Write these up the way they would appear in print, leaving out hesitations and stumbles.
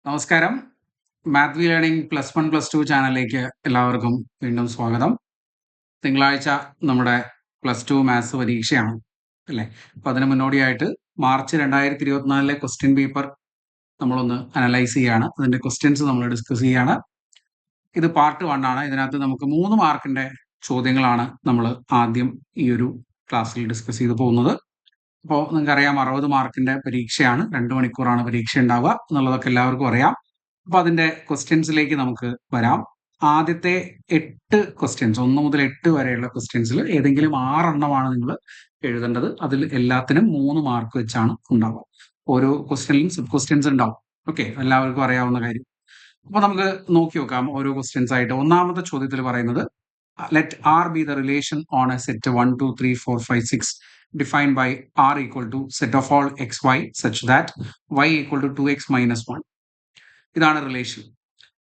നമസ്കാരം. Math V learning +1 +2 ചാനലിലേക്ക് എല്ലാവർക്കും വീണ്ടും സ്വാഗതം. തിങ്കളാഴ്ച നമ്മുടെ +2 മാത്സ് പരീക്ഷയാണ് അല്ലേ? അപ്പോൾ അതിന് മുന്നോടിയായിട്ട് മാർച്ച് 2024 ക്വസ്റ്റ്യൻ പേപ്പർ നമ്മളൊന്ന് അനലൈസ് ചെയ്യാണ്. അതിൻ്റെ ക്വസ്റ്റ്യൻസ് നമ്മൾ ഡിസ്കസ് ചെയ്യാണ്. ഇത് പാർട്ട് 1 ആണ്. ഇതിനകത്ത് നമുക്ക് 3 മാർക്കിൻ്റെ ചോദ്യങ്ങളാണ് നമ്മൾ ആദ്യം ഈ ഒരു ക്ലാസ്സിൽ ഡിസ്കസ് ചെയ്ത് പോകുന്നത്. അപ്പോൾ നിങ്ങൾക്കറിയാം 60 മാർക്കിൻ്റെ പരീക്ഷയാണ്. 2 മണിക്കൂറാണ് പരീക്ഷ ഉണ്ടാവുക എന്നുള്ളതൊക്കെ എല്ലാവർക്കും അറിയാം. അപ്പോൾ അതിൻ്റെ ക്വസ്റ്റ്യൻസിലേക്ക് നമുക്ക് വരാം. ആദ്യത്തെ 8 ക്വസ്റ്റ്യൻസ് 1 മുതൽ 8 വരെയുള്ള ക്വസ്റ്റ്യൻസിൽ ഏതെങ്കിലും 6 എണ്ണമാണ് നിങ്ങൾ എഴുതേണ്ടത്. അതിൽ എല്ലാത്തിനും 3 മാർക്ക് വെച്ചാണ് ഉണ്ടാവുക. ഓരോ ക്വസ്റ്റ്യനിലും സബ് ക്വസ്റ്റ്യൻസ് ഉണ്ടാവും. ഓക്കെ, എല്ലാവർക്കും അറിയാവുന്ന കാര്യം. അപ്പോൾ നമുക്ക് നോക്കി നോക്കാം ഓരോ ക്വസ്റ്റ്യൻസ് ആയിട്ട്. ഒന്നാമത്തെ ചോദ്യത്തിൽ പറയുന്നത് let R be the relation on a set 1, 2, 3, 4, 5, 6 defined by R equal to set of all xy such that y equal to 2x minus 1. ഇതാണ് റിലേഷൻ.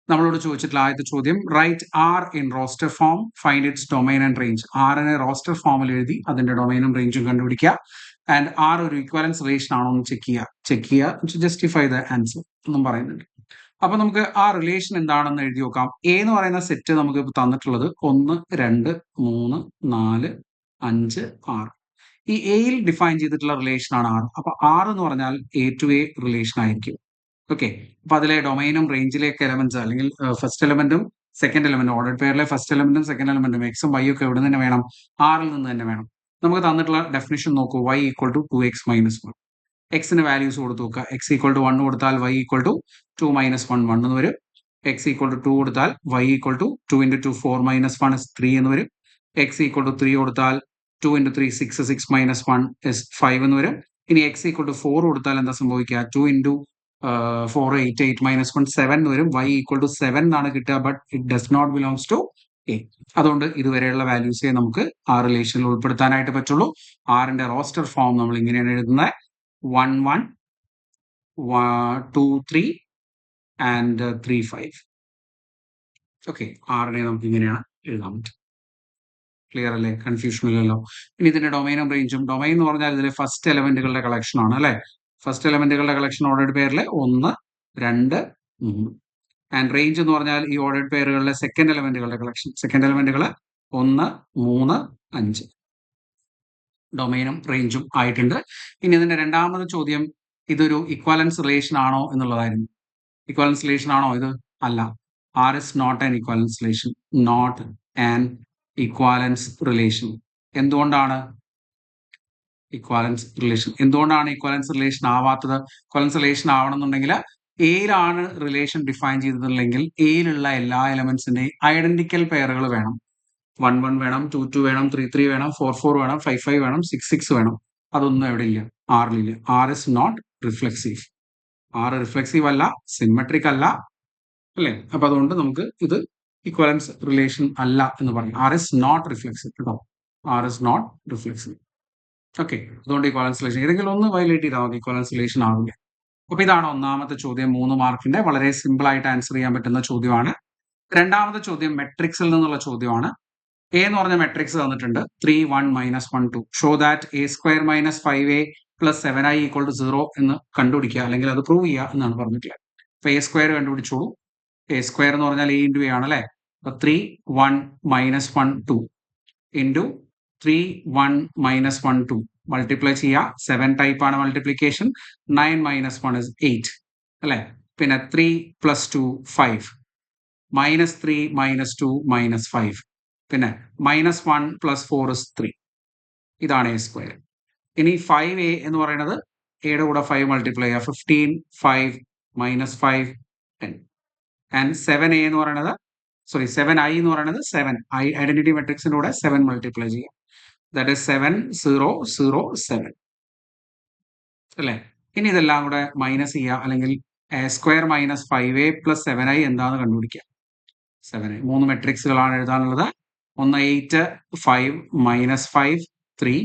നമ്മളോട് ചോദിച്ചിട്ടുള്ള ആദ്യത്തെ ചോദ്യം write R in roster form, find its domain and range. ആറിനെ roster ഫോമിൽ എഴുതി അതിന്റെ ഡൊമൈനും റേഞ്ചും കണ്ടുപിടിക്കുക. ആൻഡ് ആർ ഒരു ഇക്വലൻസ് റിലേഷൻ ആണോ എന്ന് ചെക്ക് ചെയ്യുക ജസ്റ്റിഫൈ ദ ആൻസർ എന്നും പറയുന്നുണ്ട്. അപ്പൊ നമുക്ക് ആ റിലേഷൻ എന്താണെന്ന് എഴുതി നോക്കാം. എ എന്ന് പറയുന്ന സെറ്റ് നമുക്ക് തന്നിട്ടുള്ളത് 1, 2, 3, 4, 5, 6. ഈ എയിൽ ഡിഫൈൻ ചെയ്തിട്ടുള്ള റിലേഷൻ ആണ് ആർ. അപ്പൊ ആർ എന്ന് പറഞ്ഞാൽ എ ടു എ റിലേഷൻ ആയിരിക്കും. ഓക്കെ, അപ്പൊ അതിലെ ഡൊമൈനും റേഞ്ചിലേക്ക് എലമെന്റ്സ് അല്ലെങ്കിൽ ഫസ്റ്റ് എലമെന്റും സെക്കൻഡ് എലമെന്റും ഓർഡർ പേരിലെ ഫസ്റ്റ് എലമെന്റും സെക്കൻഡ് എലമെന്റും എക്സും വൈ ഒക്കെ എവിടെ നിന്ന് വേണം? ആറിൽ നിന്ന് തന്നെ വേണം. നമുക്ക് തന്നിട്ടുള്ള ഡെഫിനിഷൻ നോക്കൂ. y equal to 2x minus 1. എക്സിന് വാല്യൂസ് കൊടുത്തു നോക്കുക. എക്സ് ഈക്വൽ ടു 1 കൊടുത്താൽ y ഈക്വൽ ടു 2 മൈനസ് 1 1 എന്ന് വരും. എക്സ് ഈക്വൽ ടു 2 കൊടുത്താൽ y equal to 2 into 2 4 minus 1 is 3 എന്ന് വരും. എക്സ് ഈക്വൽ ടു 3 കൊടുത്താൽ 2 ഇൻറ്റു 3 6 6 മൈനസ് 1 ഇസ് 5 എന്ന് വരും. ഇനി എക്സ് ഈക്വൽ ടു 4 കൊടുത്താൽ എന്താ സംഭവിക്കുക? 2 ഇൻറ്റു 4 8 8 മൈനസ് 1 7 എന്ന് വരും. y ഈക്വൽ ടു 7 എന്നാണ് കിട്ടുക. But it does not belongs to A. അതുകൊണ്ട് ഇതുവരെയുള്ള വാല്യൂസേ നമുക്ക് ആ റിലേഷനിൽ ഉൾപ്പെടുത്താനായിട്ട് പറ്റുള്ളൂ. ആറിന്റെ റോസ്റ്റർ ഫോം നമ്മൾ ഇങ്ങനെയാണ് എഴുതുന്നത്. 1 1 2 3 ആൻഡ് 3 5. ഓക്കെ, ആറിനെ നമുക്ക് ഇങ്ങനെയാണ് എഴുതാൻ പറ്റും. ക്ലിയർ അല്ലേ? കൺഫ്യൂഷൻ ഇല്ലല്ലോ. ഇനി ഇതിന്റെ ഡൊമൈനും റേഞ്ചും. ഡൊമൈൻ എന്ന് പറഞ്ഞാൽ ഇതിലെ ഫസ്റ്റ് എലമെന്റുകളുടെ കളക്ഷൻ ആണ് അല്ലെ? ഫസ്റ്റ് എലമെന്റുകളുടെ കളക്ഷൻ ഓർഡേഡ് പേരിലെ 1 2 3. ആൻഡ് റേഞ്ച് എന്ന് പറഞ്ഞാൽ ഈ ഓർഡേഡ് പേരുകളിലെ സെക്കൻഡ് എലമെന്റുകളുടെ കളക്ഷൻ. സെക്കൻഡ് എലമെന്റുകൾ 1 3 5. ഡൊമൈനും റേഞ്ചും ആയിട്ടുണ്ട്. ഇനി ഇതിന്റെ രണ്ടാമത്തെ ചോദ്യം ഇതൊരു ഇക്വലൻസ് റിലേഷൻ ആണോ എന്നുള്ളതായിരുന്നു. ഇക്വലൻസ് റിലേഷൻ ആണോ ഇത്? അല്ല. R is not an equivalence relation. Not an equivalence relation. എന്തുകൊണ്ടാണ് ഇക്വാലൻസ് റിലേഷൻ? എന്തുകൊണ്ടാണ് ഇക്വാലൻസ് റിലേഷൻ ആവാത്തത്? ഇക്വാലൻസ് റിലേഷൻ ആവണമെന്നുണ്ടെങ്കിൽ എയിലാണ് റിലേഷൻ ഡിഫൈൻ ചെയ്തിട്ടുണ്ടെങ്കിൽ എയിലുള്ള എല്ലാ എലമെന്റ്സിന്റെയും ഐഡന്റിക്കൽ പെയറുകൾ വേണം. 1 1 വേണം, 2 2 വേണം, 3 3 വേണം, 4 4 വേണം, 5 5 വേണം, 6 6 വേണം. അതൊന്നും എവിടെ ഇല്ല, ആറിലില്ല. R is not reflexive. R reflexive അല്ല, സിമെട്രിക് അല്ല അല്ലേ? അപ്പൊ അതുകൊണ്ട് നമുക്ക് ഇത് ഇക്വലൻസ് റിലേഷൻ അല്ല എന്ന് പറയും. ആർ ഇസ് നോട്ട് റിഫ്ലെക്സീവ് കേട്ടോ. R is not reflexive. Okay, അതുകൊണ്ട് ഇക്വലൻസ് റിലേഷൻ ഏതെങ്കിലും ഒന്ന് വയലേറ്റ് ചെയ്താൽ മതി, ഇക്വലൻസ് റിലേഷൻ ആവില്ല. അപ്പൊ ഇതാണ് ഒന്നാമത്തെ ചോദ്യം. 3 മാർക്കിന്റെ വളരെ സിമ്പിൾ ആയിട്ട് ആൻസർ ചെയ്യാൻ പറ്റുന്ന ചോദ്യമാണ്. രണ്ടാമത്തെ ചോദ്യം മെട്രിക്സിൽ നിന്നുള്ള ചോദ്യമാണ്. എ എന്ന് പറഞ്ഞ മെട്രിക്സ് തന്നിട്ടുണ്ട്. 3 1 മൈനസ് 1 2. Show that A square minus 5a plus 7i equal to 0 എന്ന് കണ്ടുപിടിക്കുക, അല്ലെങ്കിൽ അത് പ്രൂവ് ചെയ്യുക എന്നാണ് പറഞ്ഞിട്ടുള്ളത്. അപ്പൊ എ സ്ക്വയർ കണ്ടുപിടിച്ചോളൂ. എ സ്ക്വയർ എന്ന് പറഞ്ഞാൽ എ ഇൻറ്റു എ ആണ് അല്ലെ? അപ്പൊ 3 1 മൈനസ് 1 2 ഇൻറ്റു 3 1 മൈനസ് 1 2 മൾട്ടിപ്ലൈ ചെയ്യുക. 7 ടൈപ്പ് ആണ് മൾട്ടിപ്ലിക്കേഷൻ. 9 മൈനസ് 1 ഇസ് 8 അല്ലെ? പിന്നെ 3 പ്ലസ് 2 5 മൈനസ് 3 മൈനസ് 2 മൈനസ് 5. പിന്നെ മൈനസ് 1 പ്ലസ് 4 ഇസ് 3. ഇതാണ് എ സ്ക്വയർ. ഇനി 5a എന്ന് പറയുന്നത് എയുടെ കൂടെ 5 മൾട്ടിപ്ലൈ ചെയ്യുക. 15 5 മൈനസ് 5 10. ആൻഡ് 7a എന്ന് പറയുന്നത് 7i എന്ന് പറയുന്നത് 7 ഐഡന്റിറ്റി മെട്രിക്സിന്റെ കൂടെ 7 മൾട്ടിപ്ലൈ ചെയ്യുക. ദാറ്റ് ഈസ് 7 0 0 7 അല്ലേ? ഇനി ഇതെല്ലാം കൂടെ മൈനസ് ചെയ്യുക, അല്ലെങ്കിൽ A square minus 5a plus 7i എന്താണെന്ന് കണ്ടുപിടിക്കുക. 7i 3 മെട്രിക്സുകളാണ് എഴുതാനുള്ളത്. 1 8 5 മൈനസ് 5 3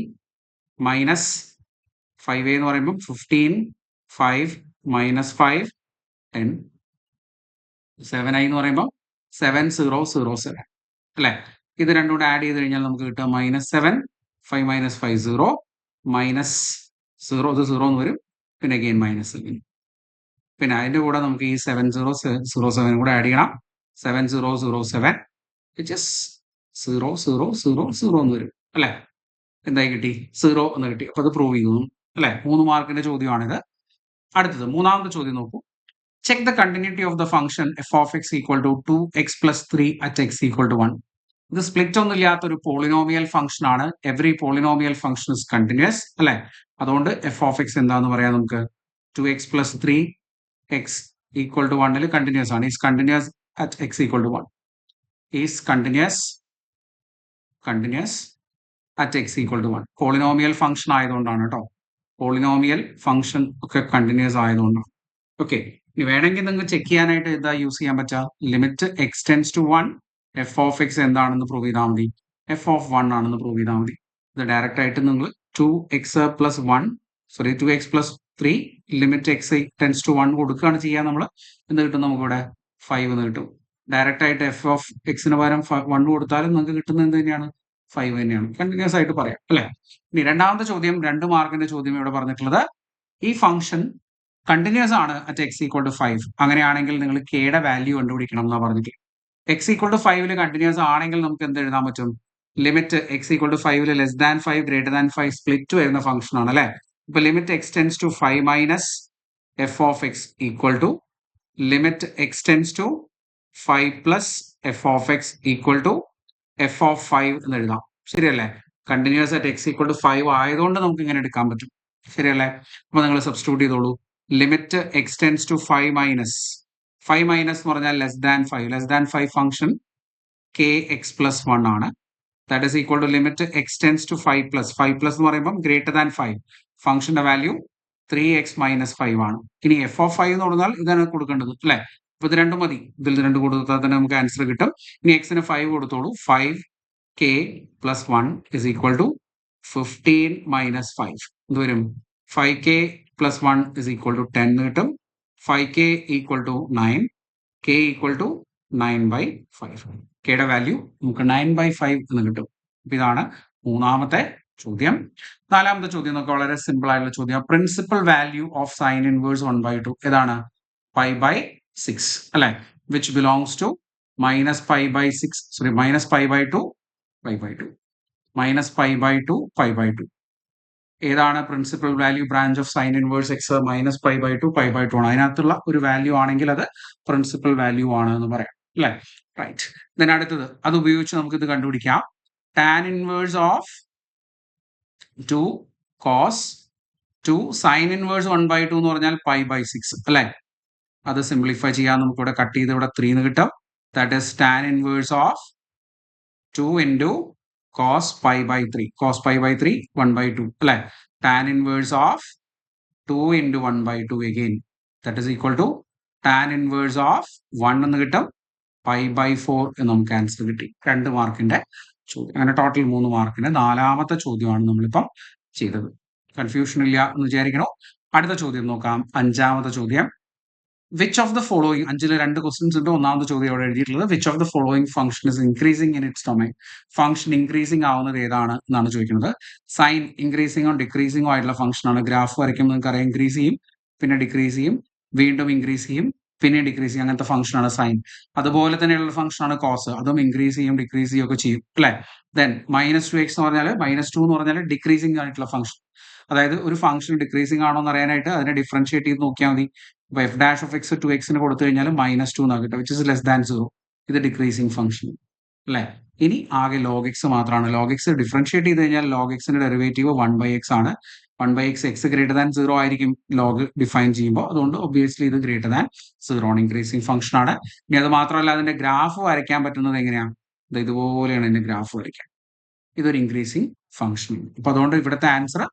മൈനസ് 5a എന്ന് പറയുമ്പോൾ 15 5 മൈനസ് 5 10. 7i എന്ന് പറയുമ്പോൾ 7 0 0 7 അല്ലെ? ഇത് രണ്ടും കൂടെ ആഡ് ചെയ്ത് കഴിഞ്ഞാൽ നമുക്ക് കിട്ടുക മൈനസ് 7 5 മൈനസ് 5 0 മൈനസ് 0 ഇത് 0 എന്ന് വരും. പിന്നെ അഗെയിൻ മൈനസ് 7. പിന്നെ അതിന്റെ കൂടെ നമുക്ക് ഈ 7007 കൂടെ ആഡ് ചെയ്യണം. 7007 വിച്ച് ഇസ് 0000 എന്ന് വരും അല്ലെ. എന്തായി കിട്ടി? 0 എന്ന് കിട്ടി. അപ്പൊ അത് പ്രൂവ് ചെയ്തു അല്ലെ. 3 മാർക്കിന്റെ ചോദ്യമാണിത്. അടുത്തത് മൂന്നാമത്തെ ചോദ്യം നോക്കൂ. Check the continuity of the function F of X equal to 2x + 3 at X equal to 1. ഇത് സ്പ്ലിറ്റ് ഒന്നും ഇല്ലാത്ത ഒരു പോളിനോമിയൽ ഫംഗ്ഷൻ ആണ്. Every polynomial function is continuous അല്ലെ. അതുകൊണ്ട് എഫ് ഓഫ് എക്സ് എന്താന്ന് പറയാം നമുക്ക്? 2x + 3x equal to 1 continuous ആണ്. Is continuous at X equal to 1. Is continuous at X equal to 1. Polynomial function ആയതുകൊണ്ടാണ് കേട്ടോ. പോളിനോമിയൽ ഫംഗ്ഷൻ ഒക്കെ കണ്ടിന്യൂസ് ആയതുകൊണ്ടാണ്. ഓക്കെ, ഇനി വേണമെങ്കിൽ നിങ്ങൾക്ക് ചെക്ക് ചെയ്യാനായിട്ട് എന്താ യൂസ് ചെയ്യാൻ പറ്റുക? Limit X tends to 1 F of X എന്താണെന്ന് പ്രൂവ് ചെയ്താൽ മതി. എഫ് ഓഫ് 1 ആണെന്ന് പ്രൂവ് ചെയ്താൽ മതി. ഇത് ഡയറക്റ്റ് ആയിട്ട് നിങ്ങൾ 2x + 3 limit X tends to 1 കൊടുക്കുകയാണ് ചെയ്യാൻ. നമ്മൾ എന്ത് കിട്ടും? നമുക്കിവിടെ 5 എന്ന് കിട്ടും. ഡയറക്റ്റ് ആയിട്ട് എഫ് ഓഫ് എക്സിന് പകരം 1 കൊടുത്താലും നിങ്ങൾക്ക് കിട്ടുന്നത് എന്ത് തന്നെയാണ്? 5 തന്നെയാണ്. കണ്ടിന്യൂസ് ആയിട്ട് പറയാം അല്ലെ. ഇനി രണ്ടാമത്തെ ചോദ്യം, 2 മാർക്കിന്റെ ചോദ്യം ഇവിടെ പറഞ്ഞിട്ടുള്ളത്, ഈ ഫംഗ്ഷൻ കണ്ടിന്യൂസ് ആണ് അറ്റ് എക്സ് ഈക്വൽ ടു 5. അങ്ങനെയാണെങ്കിൽ നിങ്ങൾ കെയുടെ വാല്യൂ കണ്ടുപിടിക്കണം എന്നാ പറഞ്ഞിട്ട്. എക്സ് ഈക്വൽ ടു 5 കണ്ടിന്യൂസ് ആണെങ്കിൽ നമുക്ക് എന്ത് എഴുതാൻ പറ്റും? Limit X equal to 5 less than 5 greater than 5 split വരുന്ന ഫംഗ്ഷൻ ആണ് അല്ലെ. ഇപ്പൊ limit X tends to 5 minus F of X equal to limit X tends to 5 plus F of X equal to F of 5 എന്ന് എഴുതാം. ശരിയല്ലേ? Continuous at X equal to 5 ആയതുകൊണ്ട് നമുക്ക് ഇങ്ങനെ എടുക്കാൻ പറ്റും. ശരിയല്ലേ? അപ്പൊ നിങ്ങൾ സബ്സ്റ്റിറ്റ്യൂട്ട് ചെയ്തോളൂ. Limit X tends to 5 minus എന്ന് പറഞ്ഞാൽ less than 5 function K X plus 1 ആണ്. That is equal to limit X tends to 5 plus എന്ന് പറയുമ്പോൾ ഗ്രേറ്റർ ദാൻ 5 ഫംഗ്ഷന്റെ വാല്യൂ 3x - 5 ആണ്. ഇനി എഫ് ഓഫ് 5 എന്ന് പറഞ്ഞാൽ ഇതാണ് കൊടുക്കേണ്ടത് അല്ലെ. അപ്പൊ ഇത് രണ്ടും മതി. ഇതിൽ 2 കൊടുത്താൽ തന്നെ നമുക്ക് ആൻസർ കിട്ടും. ഇനി എക്സിന് 5 കൊടുത്തോളൂ. 5k + 1 is equal to 15 - 5. എന്ത് വരും? 5k + 1 is equal to 10 എന്ന് കിട്ടും. 5k equal to 9, k equal to 9/5. കെയുടെ വാല്യൂ നമുക്ക് 9/5 എന്ന് കിട്ടും. അപ്പൊ ഇതാണ് മൂന്നാമത്തെ ചോദ്യം. നാലാമത്തെ ചോദ്യം നമുക്ക് വളരെ സിമ്പിൾ ആയിട്ടുള്ള ചോദ്യം. Principal value of sine inverse 1/2 ഏതാണ്? π/6 അല്ലെ. വിച്ച് ബിലോങ്സ് ടു -π/6 സോറി -π/2 π/2 -π/2 ഏതാണ് principal value branch of sine inverse X? -π/2 π/2 ആണ്. അതിനകത്തുള്ള ഒരു വാല്യൂ ആണെങ്കിൽ അത് പ്രിൻസിപ്പൽ വാല്യൂ ആണ് എന്ന് പറയാം അല്ലെ. റൈറ്റ്. ദെൻ അടുത്തത്, അത് ഉപയോഗിച്ച് നമുക്ക് ഇത് കണ്ടുപിടിക്കാം. Tan inverse of 2 cos 2 sine inverse 1/2 എന്ന് പറഞ്ഞാൽ π/6 അല്ലെ. അത് സിംപ്ലിഫൈ ചെയ്യാൻ നമുക്ക് ഇവിടെ കട്ട് ചെയ്ത് ഇവിടെ 3 എന്ന് കിട്ടും. That is tan inverse of 2 into cos π/3 1/2 അല്ലെ. Tan inverse of 2 into 1/2 again that is equal to tan inverse of 1 എന്ന് കിട്ടും. π/4 എന്ന് നമുക്ക് ആൻസർ കിട്ടി. 2 മാർക്കിന്റെ ചോദ്യം. അങ്ങനെ ടോട്ടൽ 3 മാർക്കിന്റെ നാലാമത്തെ ചോദ്യമാണ് നമ്മളിപ്പം ചെയ്തത്. കൺഫ്യൂഷൻ ഇല്ല എന്ന് വിചാരിക്കണോ? അടുത്ത ചോദ്യം നോക്കാം. അഞ്ചാമത്തെ ചോദ്യം. Which of the following, 5 2 questions ഉണ്ട്. ഒന്നാമത്തെ ചോദ്യം അവിടെ എഴുതിയിട്ടുള്ളത് which of the following function is increasing in its domain. Function increasing ആവുന്നത് ഏതാണ് എന്നാണ് ചോദിക്കുന്നത്. സൈൻ ഇൻക്രീസിംഗോ ഡിക്രീസിംഗോ ആയിട്ടുള്ള ഫംഗ്ഷൻ ആണ്. ഗ്രാഫ് വരയ്ക്കുമ്പോൾ നിങ്ങൾക്ക് അറിയാം, ഇൻക്രീസ് ചെയ്യും, പിന്നെ ഡിക്രീസ് ചെയ്യും, വീണ്ടും ഇൻക്രീസ് ചെയ്യും, പിന്നെ ഡിക്രീസ് ചെയ്യും. അങ്ങനത്തെ ഫംഗ്ഷൻ ആണ് സൈൻ. അതുപോലെ തന്നെയുള്ള ഫംഗ്ഷൻ ആണ് കോസ്. അതും ഇൻക്രീസ് ചെയ്യും, ഡിക്രീസ് ചെയ്യും ഒക്കെ ചെയ്യും അല്ലെ. ദെൻ -2x എന്ന് പറഞ്ഞാൽ -2 എന്ന് പറഞ്ഞാൽ ഡിക്രീസിംഗ് ആയിട്ടുള്ള ഫംഗ്ഷൻ. അതായത് ഒരു ഫംഗ്ഷൻ ഡിക്രീസിംഗ് ആണോ എന്ന് അറിയാനായിട്ട് അതിനെ ഡിഫറൻഷിയേറ്റ് ചെയ്ത് നോക്കിയാൽ മതി. അപ്പൊ f dash of x 2x കൊടുത്തു കഴിഞ്ഞാൽ -2 എന്നാ കിട്ടുക, വിച്ച് ഇസ് ലെസ് ദാൻ 0. ഇത് ഡിക്രീസിംഗ് ഫംഗ്ഷൻ അല്ലെ. ഇനി ആകെ log x മാത്രമാണ്. log x ഡിഫറൻഷിയേറ്റ് ചെയ്ത് കഴിഞ്ഞാൽ log x ന്റെ ഡെറിവേറ്റീവ് 1/x ആണ്. 1/x x ഗ്രേറ്റർ ദാൻ 0 ആയിരിക്കും ലോഗ് ഡിഫൈൻ ചെയ്യുമ്പോൾ. അതുകൊണ്ട് ഒബ്വിയസ്ലി ഇത് ഗ്രേറ്റർ ദാൻ 0 ആണ്, ഇൻക്രീസിംഗ് ഫംഗ്ഷൻ ആണ്. ഇനി അത് മാത്രമല്ല, അതിന്റെ ഗ്രാഫ് വരയ്ക്കാൻ പറ്റുന്നത് എങ്ങനെയാണ്? ഇതുപോലെയാണ് ഇതിന്റെ ഗ്രാഫ് വരയ്ക്കാൻ. ഇതൊരു ഇൻക്രീസിംഗ് ഫംഗ്ഷൻ. അപ്പൊ അതുകൊണ്ട് ഇവിടുത്തെ ആൻസർ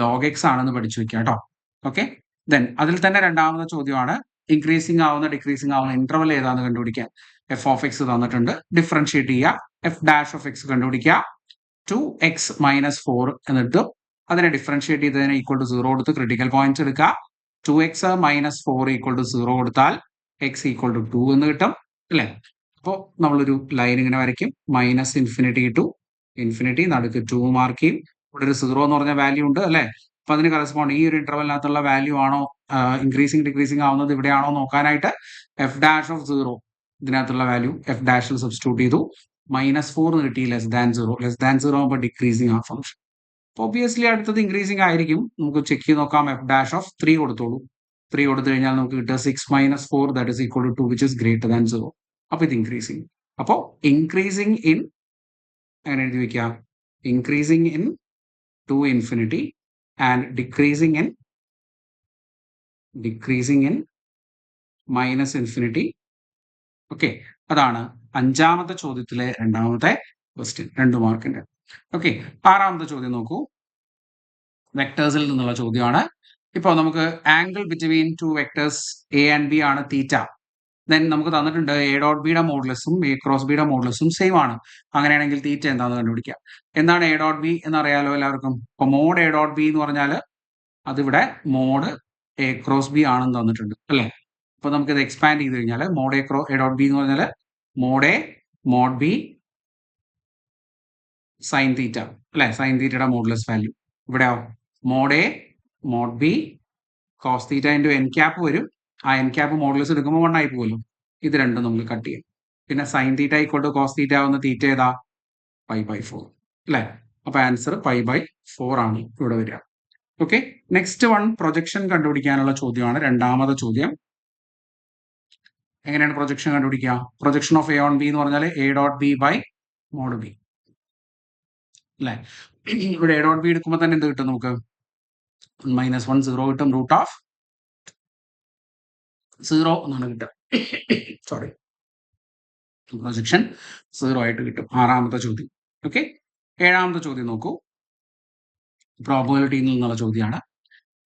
log x ആണെന്ന് പഠിച്ചു വെക്കാം കേട്ടോ. ഓക്കെ. ദെൻ അതിൽ തന്നെ രണ്ടാമത്തെ ചോദ്യമാണ്, ഇൻക്രീസിംഗ് ആവുന്ന ഡിക്രീസിംഗ് ആവുന്ന ഇന്റർവൽ ഏതാന്ന് കണ്ടുപിടിക്കാൻ. എഫ് ഓഫ് എക്സ് തന്നിട്ടുണ്ട്, ഡിഫറൻഷിയേറ്റ് ചെയ്യുക. എഫ് ഡാഷ് ഓഫ് എക്സ് കണ്ടുപിടിക്കുക. 2x - 4 എന്നിട്ട് അതിനെ ഡിഫറൻഷിയേറ്റ് ചെയ്തതിനെ ഈക്വൽ ടു 0 കൊടുത്ത് ക്രിട്ടിക്കൽ പോയിന്റ്സ് എടുക്കുക. 2x - 4 ഈക്വൽ ടു 0 കൊടുത്താൽ x ഈക്വൽ ടു 2 എന്ന് കിട്ടും അല്ലെ. അപ്പോൾ നമ്മളൊരു ലൈൻ ഇങ്ങനെ വരയ്ക്കും. -∞ ടു ഇൻഫിനിറ്റി, നടുക്ക് 2 മാർക്ക് ചെയ്യും. ഇവിടെ ഒരു 0 എന്ന് പറഞ്ഞ വാല്യൂ ഉണ്ട് അല്ലെ. അപ്പൊ അതിന് കറസ്പോണ്ട് ഈ ഒരു ഇന്റർവെലിനകത്തുള്ള വാല്യൂ ആണോ ഇൻക്രീസിങ് ഡിക്രീസിങ് ആവുന്നത് ഇവിടെയാണോ നോക്കാനായിട്ട് എഫ് ഡാഷ് ഓഫ് സീറോ ഇതിനകത്തുള്ള വാല്യൂ എഫ് ഡാഷിൽ സബ്സ്റ്റിറ്റ്യൂട്ട് ചെയ്തു -4 കിട്ടി ലെസ് ദാൻ സീറോ ആകുമ്പോൾ ഡിക്രീസിങ് ആ ഫംഗ്ഷൻ. ഒബിയസ്ലി അടുത്തത് ഇൻക്രീസിങ് ആയിരിക്കും. നമുക്ക് ചെക്ക് ചെയ്ത് നോക്കാം. എഫ് ഡാഷ് ഓഫ് 3 കൊടുത്തോളൂ. 3 കൊടുത്തു കഴിഞ്ഞാൽ നമുക്ക് കിട്ടുക 6 - 4 that is equal to 2 which is greater than 0. അപ്പൊ ഇത് ഇൻക്രീസിങ്. അപ്പോൾ ഇൻക്രീസിങ് ഇൻ അങ്ങനെ എഴുതി വെക്കാം. Increasing in to infinity and decreasing in minus infinity. Okay, അതാണ് 5ാമത്തെ ചോദ്യത്തിലെ 2ാമത്തെ ക്വസ്റ്റ്യൻ, 2 മാർക്കിന്റെ. ഓക്കെ, 6ാമത്തെ ചോദ്യം നോക്കൂ. വെക്ടേഴ്സിൽ നിന്നുള്ള ചോദ്യമാണ്. ഇപ്പോൾ നമുക്ക് angle between 2 vectors A and B ആണ് തീറ്റ. ദെൻ നമുക്ക് തന്നിട്ടുണ്ട് എ ഡോട്ട് ബിയുടെ മോഡുലസും എ ക്രോസ് ബിയുടെ മോഡുലസും സെയിം ആണ്. അങ്ങനെയാണെങ്കിൽ തീറ്റ എന്താണെന്ന് കണ്ടുപിടിക്കാം. എന്താണ് എ ഡോട്ട് ബി എന്നറിയാലോ എല്ലാവർക്കും. അപ്പോൾ മോഡ് എ ഡോട്ട് ബി എന്ന് പറഞ്ഞാൽ അതിവിടെ മോഡ് എ ക്രോസ് ബി ആണെന്ന് തന്നിട്ടുണ്ട് അല്ലേ. അപ്പോൾ നമുക്കിത് എക്സ്പാൻഡ് ചെയ്ത് കഴിഞ്ഞാൽ മോഡ് എ ഡോട്ട് ബി എന്ന് പറഞ്ഞാൽ mod A mod B sine theta അല്ലെ. സൈൻ തീറ്റയുടെ മോഡുലസ് വാല്യൂ ഇവിടെയോ mod A mod B cos theta into N cap വരും. ആ എൻ ക്യാപ്പ് മോഡുലസ് എടുക്കുമ്പോൾ 1 ആയി പോകുമല്ലോ. ഇത് രണ്ടും നമുക്ക് കട്ട് ചെയ്യും. പിന്നെ sine theta equal to cos theta ആവുന്ന തീറ്റ ഏതാ π/4 അല്ലെ. അപ്പൊ ആൻസർ π/4 ആണ് ഇവിടെ വരിക. ഓക്കെ, നെക്സ്റ്റ് വൺ പ്രൊജക്ഷൻ കണ്ടുപിടിക്കാനുള്ള ചോദ്യമാണ്. 2ാമത്തെ ചോദ്യം. എങ്ങനെയാണ് പ്രൊജക്ഷൻ കണ്ടുപിടിക്കുക? Projection of A on B എന്ന് പറഞ്ഞാൽ A dot B by mod B അല്ലെ. ഇവിടെ എ ഡോട്ട് ബി എടുക്കുമ്പോൾ തന്നെ എന്ത് കിട്ടും നമുക്ക്? -1 0 കിട്ടും. റൂട്ട് ഓഫ് 0 എന്നാണ് കിട്ടുക. സോറി, പ്രൊജക്ഷൻ 0 ആയിട്ട് കിട്ടും. 6ാമത്തെ ചോദ്യം. ഓക്കെ, 7ാമത്തെ ചോദ്യം നോക്കൂ. പ്രോബബിലിറ്റിയിൽ നിന്നുള്ള ചോദ്യമാണ്.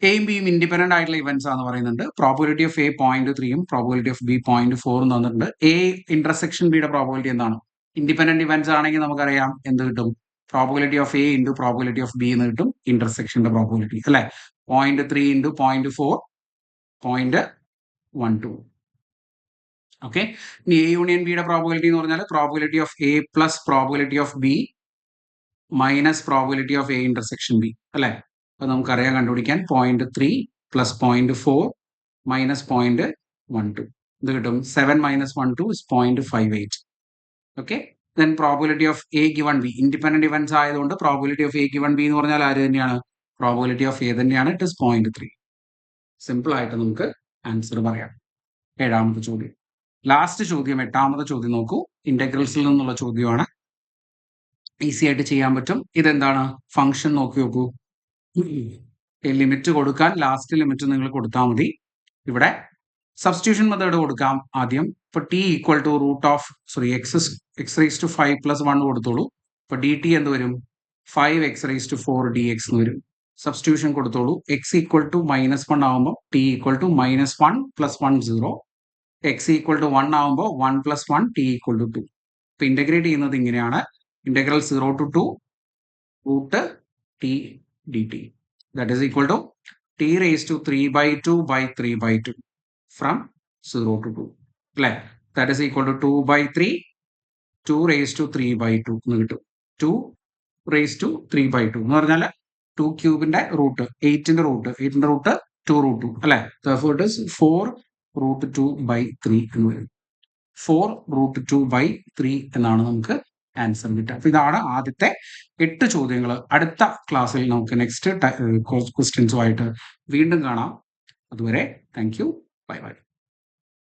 എയും ബിയും ഇൻഡിപെൻഡന്റ് ആയിട്ടുള്ള ഇവന്റ്സ് ആണെന്ന് പറയുന്നുണ്ട്. Probability of A 0.3 probability of B 0.4 തന്നിട്ടുണ്ട്. എ ഇന്റർസെക്ഷൻ ബിയുടെ പ്രോബബിലിറ്റി എന്താണ്? ഇൻഡിപെൻഡന്റ് ഇവന്റ്സ് ആണെങ്കിൽ നമുക്കറിയാം എന്ത് കിട്ടും? Probability of A into probability of B എന്ന് കിട്ടും. ഇന്റർസെക്ഷന്റെ പ്രോബബിലിറ്റി അല്ലെ. 0.3 ഇൻറ്റു 0.4 0.12. ഓക്കെ, ഇനി എ യൂണിയൻ ബിയുടെ പ്രോബബിലിറ്റി എന്ന് പറഞ്ഞാൽ probability of A plus probability of B minus probability of A intersection B അല്ലെ. അപ്പൊ നമുക്കറിയാം കണ്ടുപിടിക്കാൻ 0.3 പ്ലസ് 0.4 മൈനസ് 0.12 ഇത് കിട്ടും. 7 - 12 is 0.58. Okay, then probability of A given B independent events ആയതുകൊണ്ട് probability of A given B എന്ന് പറഞ്ഞാൽ ആര് തന്നെയാണ്? പ്രോബബിലിറ്റി ഓഫ് എ തന്നെയാണ്. It is 0.3. സിമ്പിൾ ആയിട്ട് നമുക്ക് ആൻസർ പറയാം. 7ാമത്തെ ചോദ്യം. ലാസ്റ്റ് ചോദ്യം 8ാമത്തെ ചോദ്യം നോക്കൂ. ഇന്റഗ്രൽസിൽ നിന്നുള്ള ചോദ്യമാണ്. ഈസി ആയിട്ട് ചെയ്യാൻ പറ്റും. ഇതെന്താണ്? ഫംഗ്ഷൻ നോക്കി നോക്കൂ. ലിമിറ്റ് കൊടുക്കാൻ ലാസ്റ്റ് ലിമിറ്റ് നിങ്ങൾ കൊടുത്താൽ മതി. ഇവിടെ സബ്സ്റ്റിറ്റ്യൂഷൻ മെത്തേഡ് കൊടുക്കാം ആദ്യം. ഇപ്പൊ t equal to root of x⁵5 + 1 കൊടുത്തോളൂ. ഇപ്പൊ ഡി ടി എന്ത് വരും? 5x⁴ dx എന്ന് വരും. സബ്സ്റ്റിറ്റ്യൂഷൻ കൊടുത്തോളൂ. x ഈക്വൽ ടു -1 ആവുമ്പോൾ t equal to -1 + 1 0. x equal to 1 ആവുമ്പോൾ 1 + 1 ടി ഈക്വൽ ടു 2. ഇപ്പൊ ഇന്റഗ്രേറ്റ് ചെയ്യുന്നത് ഇങ്ങനെയാണ്. Integral 0 to 2 root t dt that is equal to t raised to 3/2 by 3/2 from 0 to 2 അല്ലെ. that is equal to 2/3 2 raised to 3/2 എന്ന് കിട്ടും. 2 raised to 3/2 എന്ന് പറഞ്ഞാൽ 2 ക്യൂബിന്റെ root 8ന്റെ root 2 root 2 അല്ലെ. therefore it is 4 root 2/3 എന്ന് വരും. 4 root 2/3 എന്നാണ് നമുക്ക് ആൻസർ കിട്ടുക. അപ്പൊ ഇതാണ് ആദ്യത്തെ 8 ചോദ്യങ്ങൾ. അടുത്ത ക്ലാസ്സിൽ നമുക്ക് നെക്സ്റ്റ് ക്വസ്റ്റ്യൻസുമായിട്ട് വീണ്ടും കാണാം. അതുവരെ താങ്ക് യു, ബൈ ബൈ.